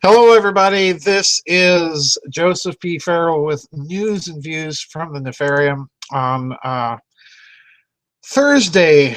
Hello, everybody. This is Joseph P. Farrell with news and views from the Nefarium on Thursday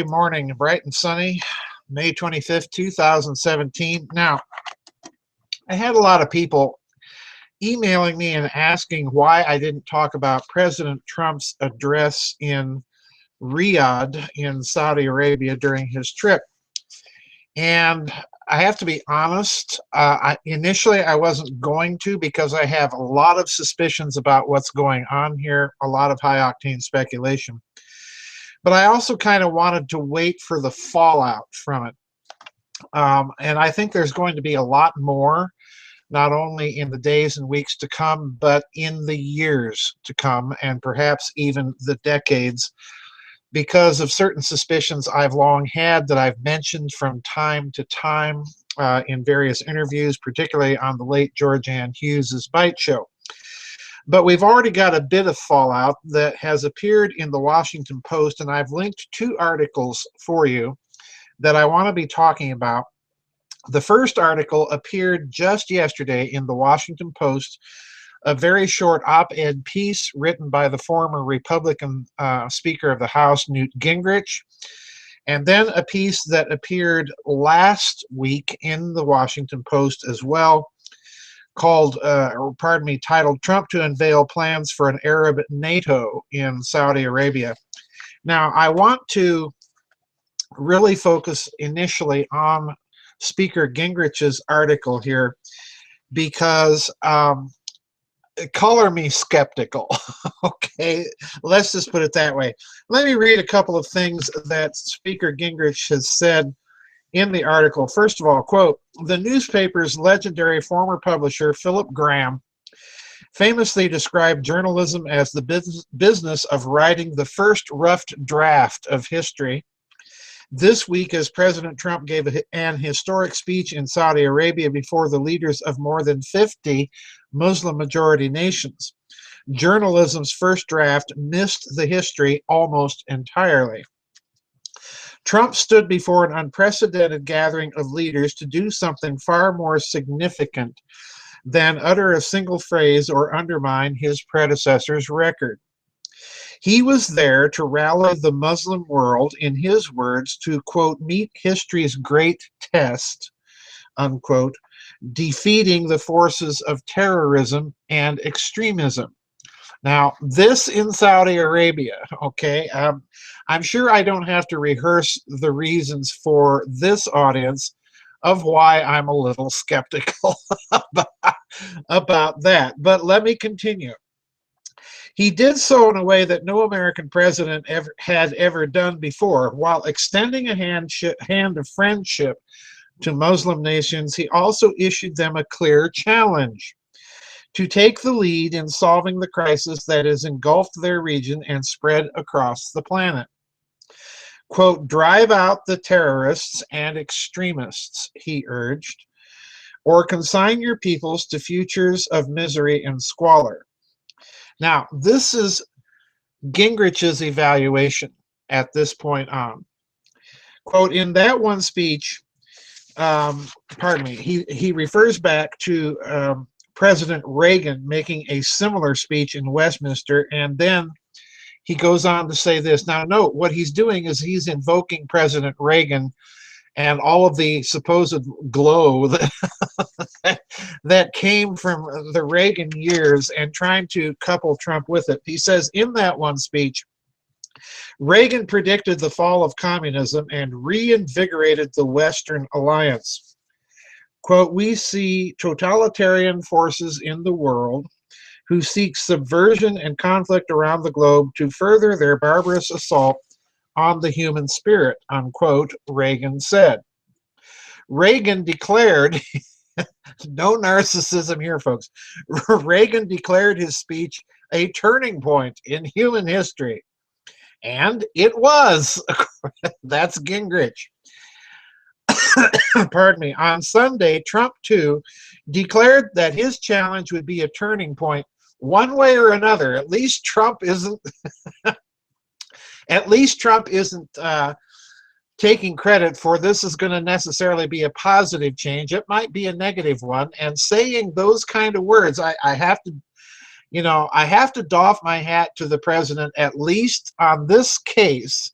morning, bright and sunny, May 25th, 2017. Now, I had a lot of people emailing me and asking why I didn't talk about President Trump's address in Riyadh in Saudi Arabia during his trip. And I have to be honest, initially I wasn't going to because I have a lot of suspicions about what's going on here, a lot of high-octane speculation. But I also kind of wanted to wait for the fallout from it. And I think there's going to be a lot more, not only in the days and weeks to come, but in the years to come, and perhaps even the decades, because of certain suspicions I've long had that I've mentioned from time to time in various interviews, particularly on the late George Ann Hughes' Bite Show. But we've already got a bit of fallout that has appeared in the Washington Post, and I've linked two articles for you that I want to be talking about. The first article appeared just yesterday in the Washington Post, a very short op-ed piece written by the former Republican Speaker of the House, Newt Gingrich, and then a piece that appeared last week in the Washington Post as well, titled "Trump to Unveil Plans for an Arab NATO in Saudi Arabia." Now, I want to really focus initially on Speaker Gingrich's article here because color me skeptical. Okay, let's just put it that way. Let me read a couple of things that Speaker Gingrich has said in the article. First of all, quote, "The newspaper's legendary former publisher, Philip Graham, famously described journalism as the business of writing the first rough draft of history. This week, as President Trump gave an historic speech in Saudi Arabia before the leaders of more than 50 Muslim-majority nations, journalism's first draft missed the history almost entirely. Trump stood before an unprecedented gathering of leaders to do something far more significant than utter a single phrase or undermine his predecessor's record. He was there to rally the Muslim world, in his words, to, quote, meet history's great test, unquote, defeating the forces of terrorism and extremism." Now, this in Saudi Arabia, okay? I'm sure I don't have to rehearse the reasons for this audience of why I'm a little skeptical about that. But let me continue. He did so in a way that no American president had ever done before. While extending a hand of friendship to Muslim nations, he also issued them a clear challenge to take the lead in solving the crisis that has engulfed their region and spread across the planet. Quote, "Drive out the terrorists and extremists," he urged, "or consign your peoples to futures of misery and squalor." Now, this is Gingrich's evaluation at this point on. Quote, in that one speech, he refers back to President Reagan making a similar speech in Westminster, and then he goes on to say this. Now, note, what he's doing is he's invoking President Reagan and all of the supposed glow that came from the Reagan years and trying to couple Trump with it. He says in that one speech, "Reagan predicted the fall of communism and reinvigorated the Western alliance. Quote, we see totalitarian forces in the world who seek subversion and conflict around the globe to further their barbarous assault on the human spirit," unquote, Reagan said. Reagan declared, no narcissism here, folks. Reagan declared his speech a turning point in human history. And it was. That's Gingrich. Pardon me. On Sunday, Trump, too, declared that his challenge would be a turning point one way or another. At least Trump isn't taking credit for this is going to necessarily be a positive change. It might be a negative one. And saying those kind of words, I have to, I have to doff my hat to the president, at least on this case,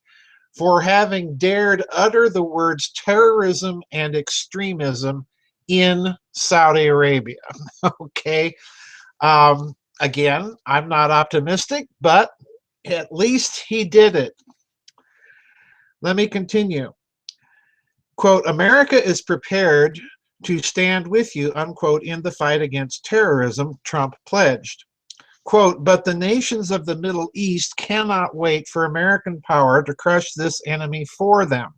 for having dared utter the words terrorism and extremism in Saudi Arabia. Okay. Again, I'm not optimistic, but at least he did it. Let me continue. Quote, America is prepared to stand with you, unquote, in the fight against terrorism, Trump pledged. Quote, but the nations of the Middle East cannot wait for American power to crush this enemy for them.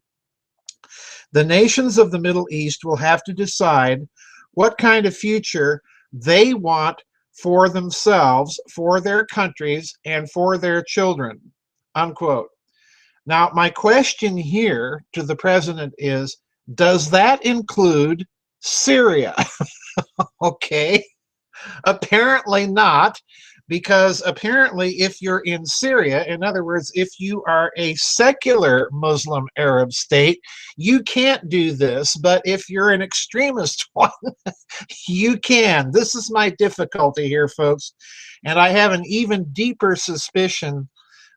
The nations of the Middle East will have to decide what kind of future they want for themselves, for their countries, and for their children, unquote. Now, my question here to the president is, does that include Syria? Okay, apparently not, because apparently if you're in Syria, in other words, if you are a secular Muslim Arab state, you can't do this, but if you're an extremist one, you can. This is my difficulty here, folks, and I have an even deeper suspicion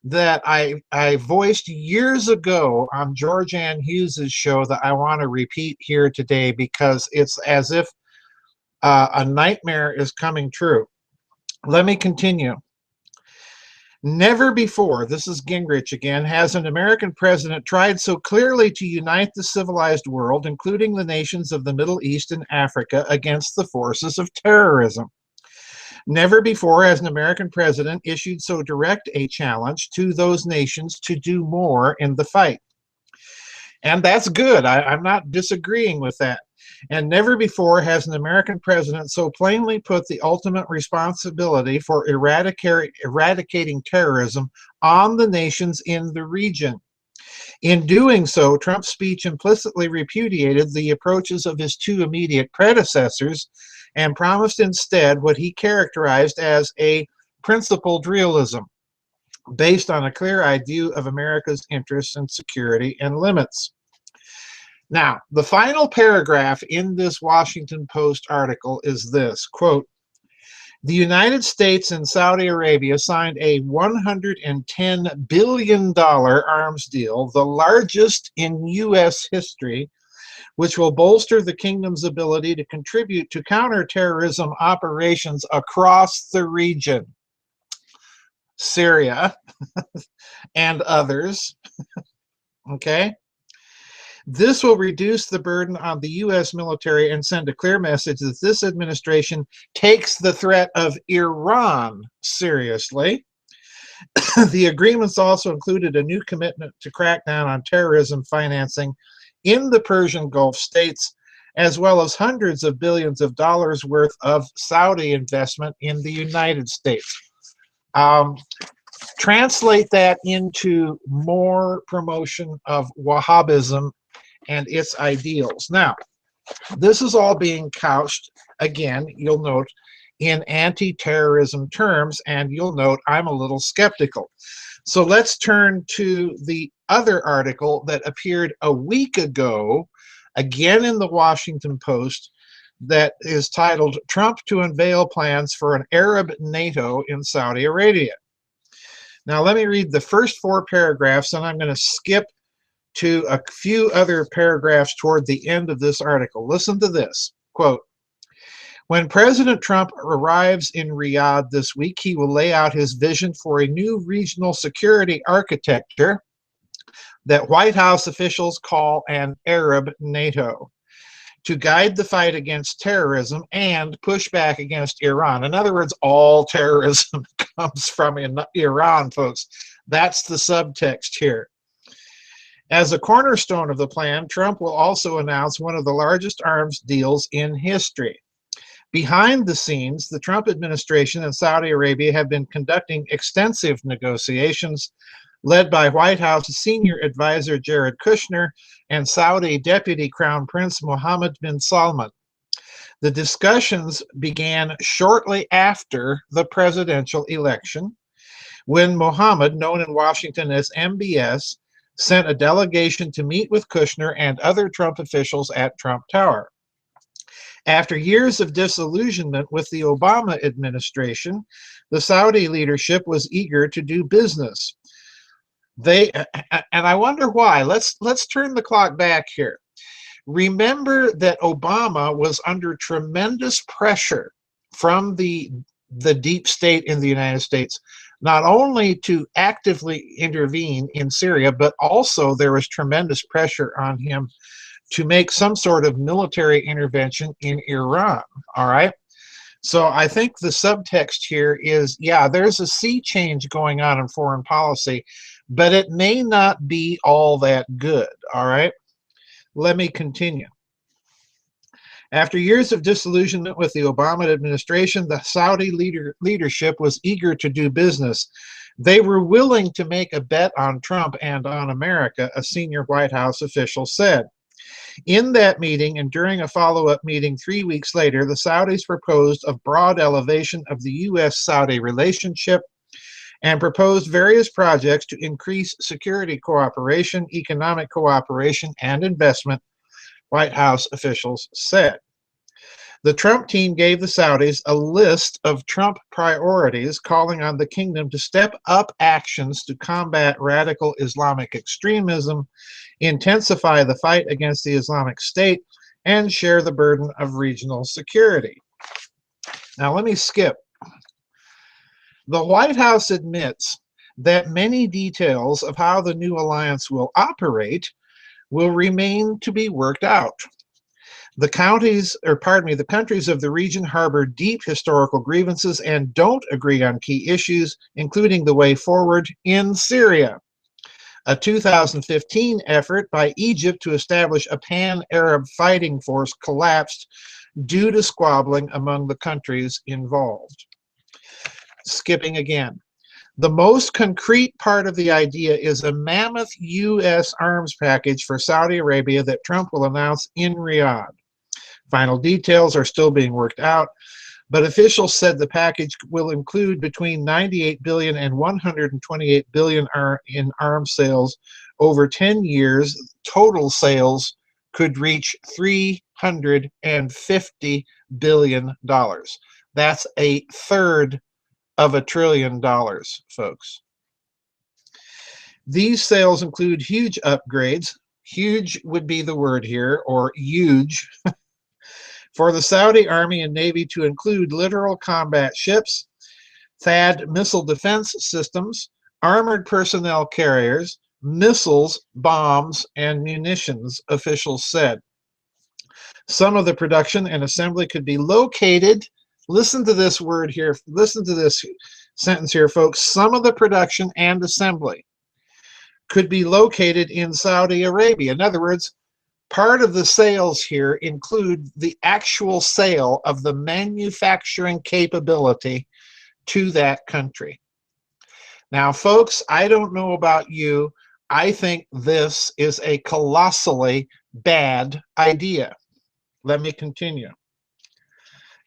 that I voiced years ago on Georgianne Hughes's show that I want to repeat here today, because it's as if a nightmare is coming true. Let me continue. Never before, this is Gingrich again, has an American president tried so clearly to unite the civilized world, including the nations of the Middle East and Africa, against the forces of terrorism. Never before has an American president issued so direct a challenge to those nations to do more in the fight. And that's good. I'm not disagreeing with that. And never before has an American president so plainly put the ultimate responsibility for eradicating terrorism on the nations in the region. In doing so, Trump's speech implicitly repudiated the approaches of his two immediate predecessors and promised instead what he characterized as a principled realism, based on a clear-eyed view of America's interests and security and limits. Now, the final paragraph in this Washington Post article is this, quote, the United States and Saudi Arabia signed a $110 billion arms deal, the largest in U.S. history, which will bolster the kingdom's ability to contribute to counterterrorism operations across the region. Syria and others. Okay? This will reduce the burden on the U.S. military and send a clear message that this administration takes the threat of Iran seriously. The agreements also included a new commitment to crack down on terrorism financing in the Persian Gulf states, as well as hundreds of billions of dollars worth of Saudi investment in the United States. Translate that into more promotion of Wahhabism and its ideals. Now, this is all being couched, again, you'll note, in anti-terrorism terms, and you'll note I'm a little skeptical. So let's turn to the other article that appeared a week ago, again in the Washington Post, that is titled, Trump to Unveil Plans for an Arab NATO in Saudi Arabia. Now let me read the first 4 paragraphs, and I'm going to skip to a few other paragraphs toward the end of this article. Listen to this, quote, when President Trump arrives in Riyadh this week, he will lay out his vision for a new regional security architecture that White House officials call an Arab NATO, to guide the fight against terrorism and push back against Iran. In other words, all terrorism comes from Iran, folks. That's the subtext here. As a cornerstone of the plan, Trump will also announce one of the largest arms deals in history. Behind the scenes, the Trump administration and Saudi Arabia have been conducting extensive negotiations led by White House senior advisor Jared Kushner and Saudi Deputy Crown Prince Mohammed bin Salman. The discussions began shortly after the presidential election, when Mohammed, known in Washington as MBS, sent a delegation to meet with Kushner and other Trump officials at Trump Tower. After years of disillusionment with the Obama administration, the Saudi leadership was eager to do business. And I wonder why. Let's turn the clock back here. Remember that Obama was under tremendous pressure from the deep state in the United States, not only to actively intervene in Syria, but also there was tremendous pressure on him to make some sort of military intervention in Iran. All right. So I think the subtext here is, yeah, there's a sea change going on in foreign policy, but it may not be all that good. All right. Let me continue. After years of disillusionment with the Obama administration, the Saudi leadership was eager to do business. They were willing to make a bet on Trump and on America, a senior White House official said. In that meeting and during a follow-up meeting 3 weeks later, the Saudis proposed a broad elevation of the U.S.-Saudi relationship and proposed various projects to increase security cooperation, economic cooperation, and investment, White House officials said. The Trump team gave the Saudis a list of Trump priorities, calling on the kingdom to step up actions to combat radical Islamic extremism, intensify the fight against the Islamic State, and share the burden of regional security. Now let me skip. The White House admits that many details of how the new alliance will operate will remain to be worked out. The countries of the region harbor deep historical grievances and don't agree on key issues, including the way forward in Syria. A 2015 effort by Egypt to establish a pan-Arab fighting force collapsed due to squabbling among the countries involved. Skipping again. The most concrete part of the idea is a mammoth U.S. arms package for Saudi Arabia that Trump will announce in Riyadh. Final details are still being worked out, but officials said the package will include between $98 billion and $128 billion in arms sales over 10 years. Total sales could reach $350 billion. That's a third of $1 trillion, folks. These sales include huge upgrades. Huge would be the word here, or huge, for the Saudi Army and Navy, to include literal combat ships, THAAD missile defense systems, armored personnel carriers, missiles, bombs, and munitions, officials said. Some of the production and assembly could be located. Listen to this word here. Listen to this sentence here, folks. Some of the production and assembly could be located in Saudi Arabia. In other words, part of the sales here include the actual sale of the manufacturing capability to that country. Now, folks, I don't know about you. I think this is a colossally bad idea. Let me continue.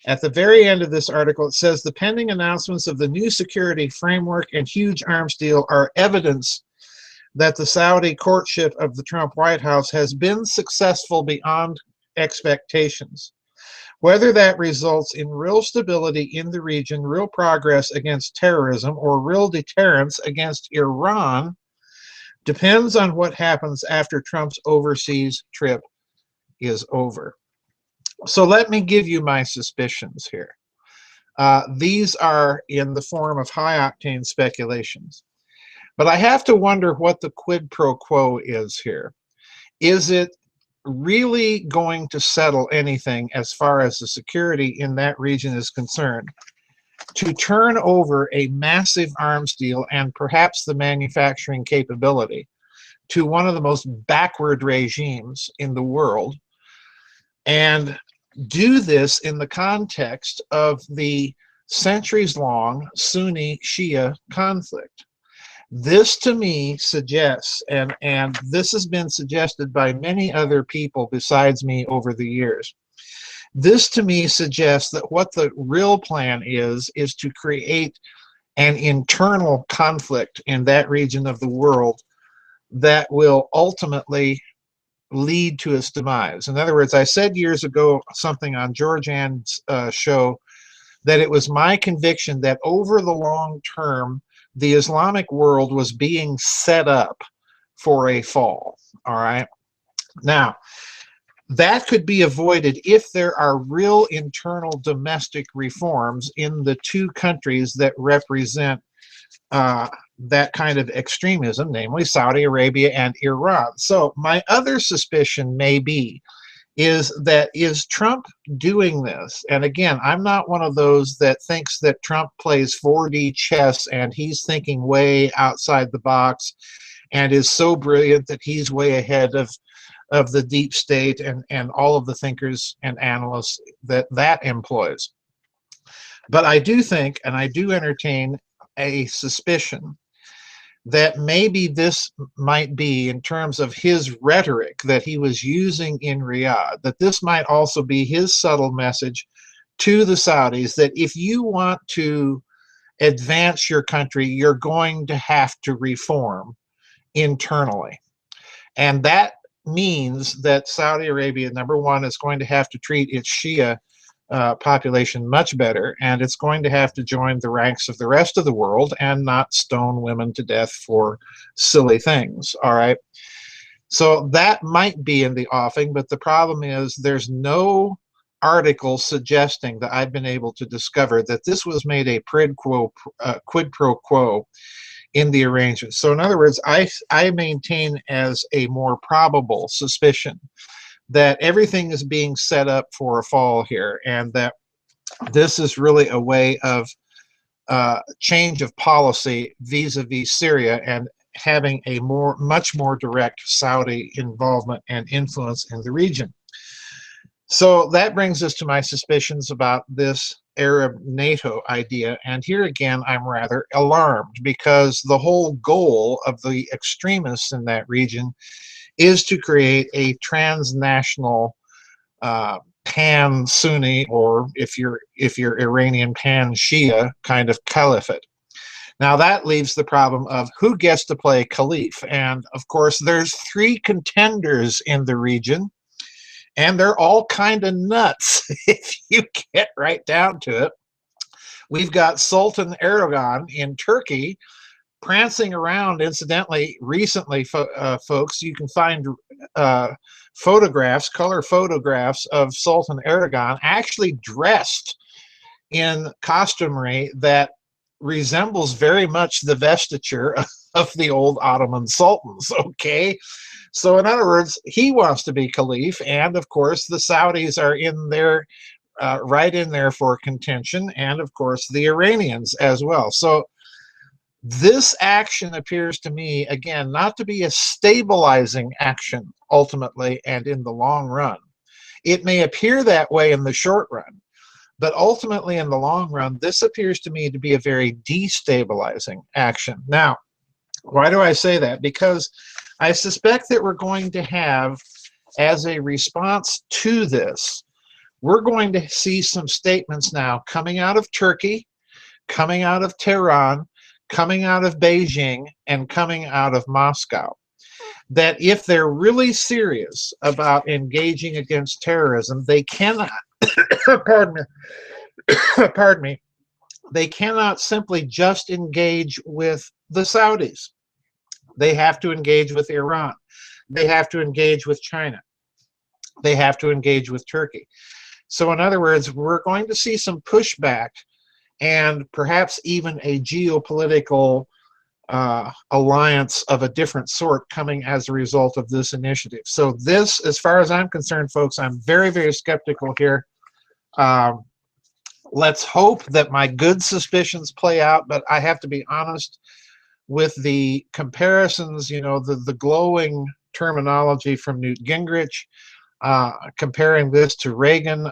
At the very end of this article, it says the pending announcements of the new security framework and huge arms deal are evidence that the Saudi courtship of the Trump White House has been successful beyond expectations. Whether that results in real stability in the region, real progress against terrorism, or real deterrence against Iran depends on what happens after Trump's overseas trip is over. So let me give you my suspicions here. These are in the form of high-octane speculations. But I have to wonder what the quid pro quo is here. Is it really going to settle anything as far as the security in that region is concerned to turn over a massive arms deal and perhaps the manufacturing capability to one of the most backward regimes in the world, and do this in the context of the centuries-long Sunni-Shia conflict? This to me suggests, and this has been suggested by many other people besides me over the years, this to me suggests that what the real plan is to create an internal conflict in that region of the world that will ultimately lead to its demise. In other words, I said years ago something on George Ann's show that it was my conviction that over the long term, the Islamic world was being set up for a fall. All right. Now, that could be avoided if there are real internal domestic reforms in the two countries that represent that kind of extremism, namely Saudi Arabia and Iran. So my other suspicion may be is Trump doing this? And again, I'm not one of those that thinks that Trump plays 4D chess and he's thinking way outside the box and is so brilliant that he's way ahead of the deep state and all of the thinkers and analysts that employs. But I do think, and I do entertain a suspicion that maybe this might be, in terms of his rhetoric that he was using in Riyadh, that this might also be his subtle message to the Saudis that if you want to advance your country, you're going to have to reform internally. And that means that Saudi Arabia, number one, is going to have to treat its Shia population much better, and it's going to have to join the ranks of the rest of the world and not stone women to death for silly things. All right. So that might be in the offing, but the problem is there's no article suggesting that I've been able to discover that this was made a quid pro quo in the arrangement. So in other words, I maintain as a more probable suspicion that everything is being set up for a fall here, and that this is really a way of change of policy vis-a-vis Syria and having a much more direct Saudi involvement and influence in the region. So that brings us to my suspicions about this Arab NATO idea. And here again, I'm rather alarmed because the whole goal of the extremists in that region is to create a transnational pan-Sunni, or if you're Iranian, pan-Shia kind of caliphate. Now that leaves the problem of who gets to play caliph. And of course, there's three contenders in the region, and they're all kind of nuts if you get right down to it. We've got Sultan Erdogan in Turkey, prancing around. Incidentally, recently, folks, you can find photographs, color photographs of Sultan Erdogan actually dressed in costumery that resembles very much the vestiture of the old Ottoman sultans. Okay, so in other words, he wants to be caliph, and of course the Saudis are in there, right in there for contention, and of course the Iranians as well. So this action appears to me, again, not to be a stabilizing action ultimately and in the long run. It may appear that way in the short run, but ultimately in the long run, this appears to me to be a very destabilizing action. Now, why do I say that? Because I suspect that we're going to have, as a response to this, we're going to see some statements now coming out of Turkey, coming out of Tehran, coming out of Beijing, and coming out of Moscow, that if they're really serious about engaging against terrorism, they cannot, pardon me, they cannot simply just engage with the Saudis. They have to engage with Iran. They have to engage with China. They have to engage with Turkey. So in other words, we're going to see some pushback and perhaps even a geopolitical alliance of a different sort coming as a result of this initiative. So this, as far as I'm concerned, folks, I'm very, very skeptical here. Let's hope that my good suspicions play out, but I have to be honest with the comparisons, you know, the glowing terminology from Newt Gingrich, comparing this to Reagan,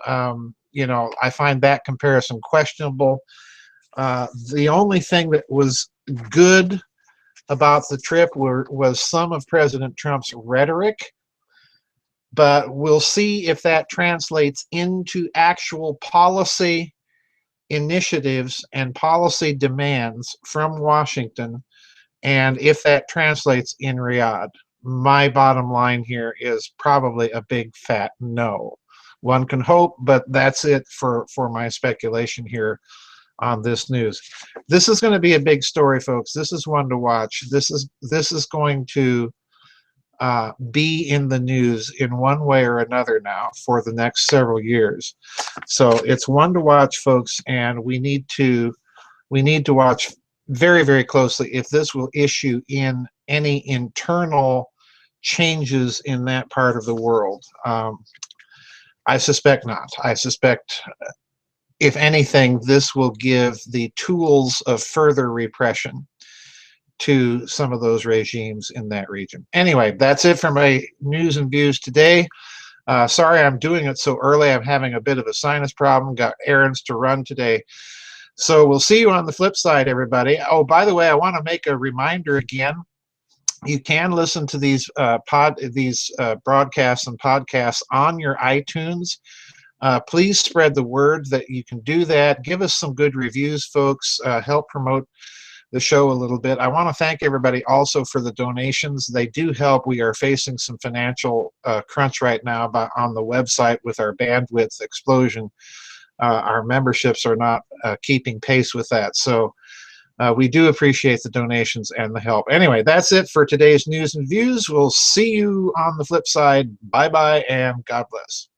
you know, I find that comparison questionable. The only thing that was good about the trip was some of President Trump's rhetoric, but we'll see if that translates into actual policy initiatives and policy demands from Washington And if that translates in Riyadh, my bottom line here is probably a big fat no. One can hope, but that's it for my speculation here on this news. This is going to be a big story, folks. This is one to watch. This is going to be in the news in one way or another now for the next several years. So it's one to watch, folks, and we need to watch very, very closely if this will issue in any internal changes in that part of the world. I suspect not. I suspect, if anything, this will give the tools of further repression to some of those regimes in that region. Anyway, that's it for my news and views today. Sorry I'm doing it so early. I'm having a bit of a sinus problem. Got errands to run today. So we'll see you on the flip side, everybody. Oh, by the way, I want to make a reminder again. You can listen to these broadcasts and podcasts on your iTunes. Please spread the word that you can do that. Give us some good reviews, folks. Help promote the show a little bit. I want to thank everybody also for the donations. They do help. We are facing some financial crunch right now on the website with our bandwidth explosion. Our memberships are not keeping pace with that. So we do appreciate the donations and the help. Anyway, that's it for today's news and views. We'll see you on the flip side. Bye-bye, and God bless.